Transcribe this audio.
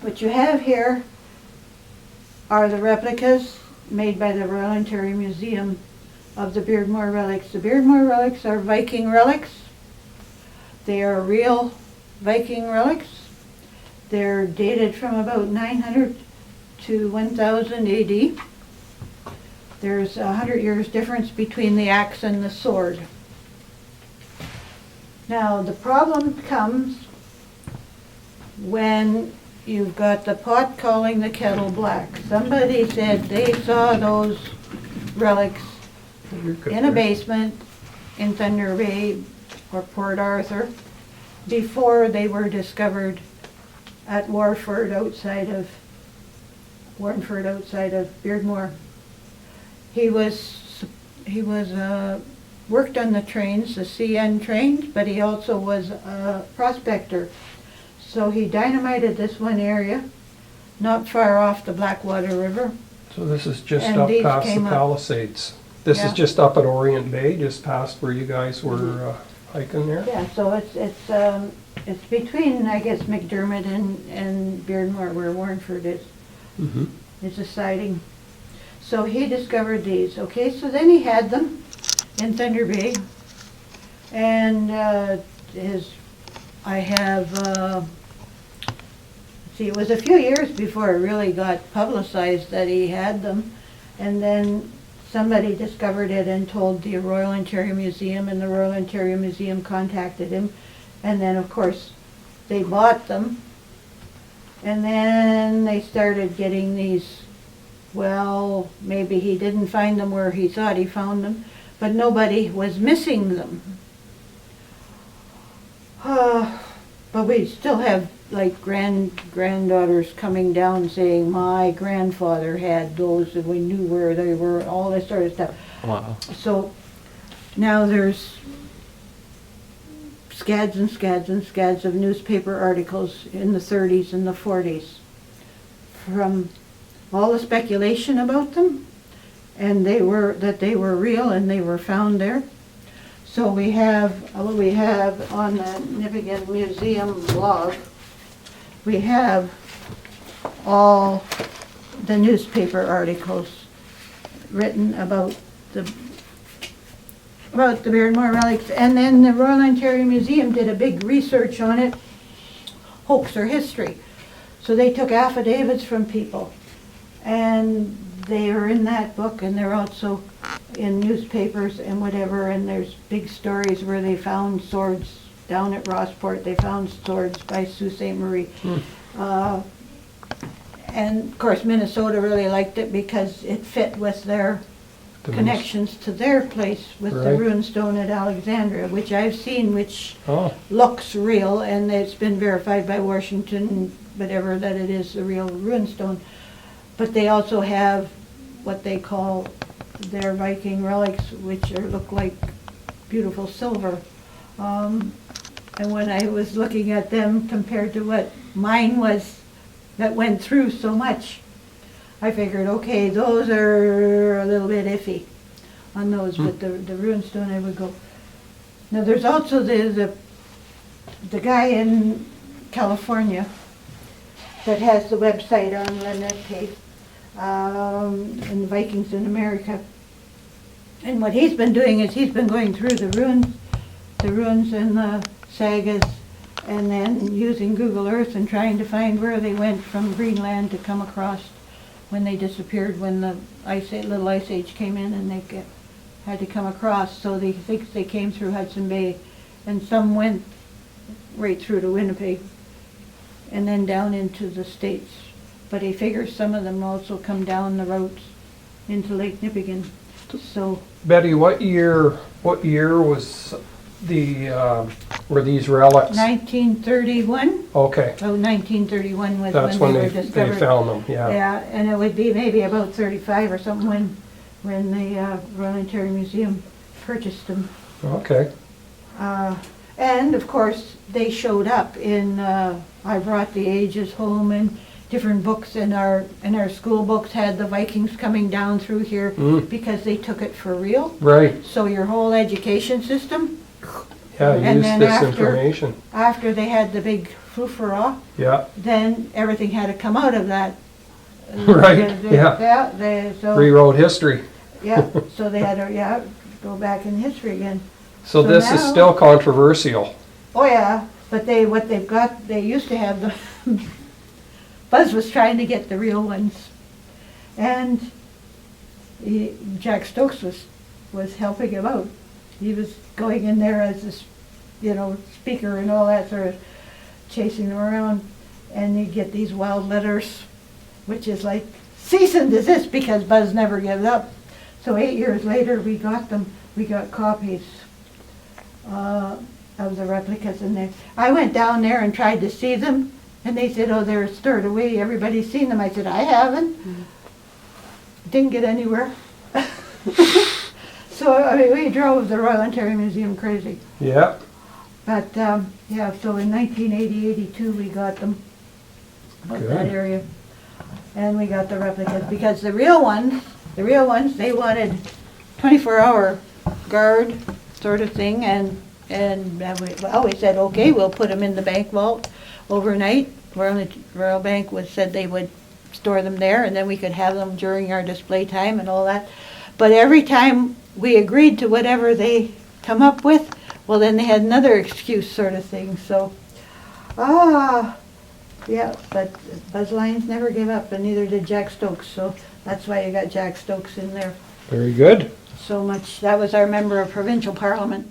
What you have here are the replicas made by the Royal Ontario Museum of the Beardmore relics. The Beardmore relics are Viking relics. They are real Viking relics. They're dated from about 900 to 1000 AD. There's 100 years difference between the axe and the sword. Now the problem comes when you've got the pot calling the kettle black. Somebody said they saw those relics in a basement in Thunder Bay or Port Arthur before they were discovered at Warford outside of Beardmore. He worked on the trains, the CN trains, but he also was a prospector. So he dynamited this one area, not far off the Blackwater River. So this is just And up these past the came up. Palisades. This Yeah. is just up at Orient Bay, just past where you guys were hiking there? Yeah, so it's between, I guess, McDermott and Beardmore, where Warnford is. Mm-hmm. It's a siding. So he discovered these. Okay, so then he had them in Thunder Bay, and see, it was a few years before it really got publicized that he had them, and then somebody discovered it and told the Royal Ontario Museum, and the Royal Ontario Museum contacted him, and then of course they bought them, and then they started getting these, well, maybe he didn't find them where he thought he found them, but nobody was missing them. But we still have like granddaughters coming down saying, my grandfather had those and we knew where they were, all this sort of stuff. Wow. So now there's scads and scads and scads of newspaper articles in the 30s and the 40s from all the speculation about them, and they were real and they were found there. So we have on the Nipigon Museum blog, we have all the newspaper articles written about the Beardmore relics, and then the Royal Ontario Museum did a big research on it, hoax or history. So they took affidavits from people, and they are in that book, and they're also in newspapers and whatever, and there's big stories where they found swords down at Rossport. They found swords by Sault Ste. Marie. And of course Minnesota really liked it because it fit with their connections to their place with the Right. runestone at Alexandria, which I've seen, which Oh, looks real, and it's been verified by Washington, whatever, that it is a real runestone. But they also have what they call their Viking relics, which look like beautiful silver. And when I was looking at them compared to what mine was that went through so much, I figured, okay, those are a little bit iffy on those, but the runestone I would go. Now there's also the guy in California that has the website on the net page, and Vikings in America. And what he's been doing is he's been going through the ruins and the sagas, and then using Google Earth and trying to find where they went from Greenland to come across when they disappeared, when the little ice age came in, and they had to come across. So they think they came through Hudson Bay, and some went right through to Winnipeg and then down into the States. But he figures some of them also come down the routes into Lake Nipigon. So Betty, what year was were these relics? 1931. Okay, Oh, 1931 was that's when when they they were discovered. found them, yeah. Yeah, and it would be maybe about 35 or something when the Royal Ontario Museum purchased them. Okay, And of course, they showed up in, I brought the ages home, and different books in our school books had the Vikings coming down through here because they took it for real. right, So your whole education system, yeah, And use then this after- information. after they had the big frou-frou, Yeah, then everything had to come out of that. Right, yeah. Yeah, so, rewrote history. yeah, so they had to, yeah, go back in history again. So So this is now- still controversial. Oh, yeah, but what they've got, they used to have the, Buzz was trying to get the real ones. And Jack Stokes was helping him out. He was going in there as this, speaker and all that, sort of chasing them around. And you get these wild letters, which is like cease and desist, because Buzz never gives up. So 8 years later, we got them. We got copies of the replicas, and I went down there and tried to see them, and they said, "Oh, they're stored away. Everybody's seen them." I said, "I haven't." Didn't get anywhere. So I mean, we drove the Royal Ontario Museum crazy. Yeah, But yeah, so in 1980, 82, we got them. About that Good. area, and we got the replicas because the real ones, they wanted 24-hour guard sort of thing, and we said, okay, we'll put them in the bank vault overnight. Royal Bank said they would store them there, and then we could have them during our display time and all that. But every time we agreed to whatever they come up with, well, then they had another excuse sort of thing. So, yeah, but Buzz Lyons never gave up, and neither did Jack Stokes. So that's why you got Jack Stokes in there very good. so much. That was our member of provincial parliament.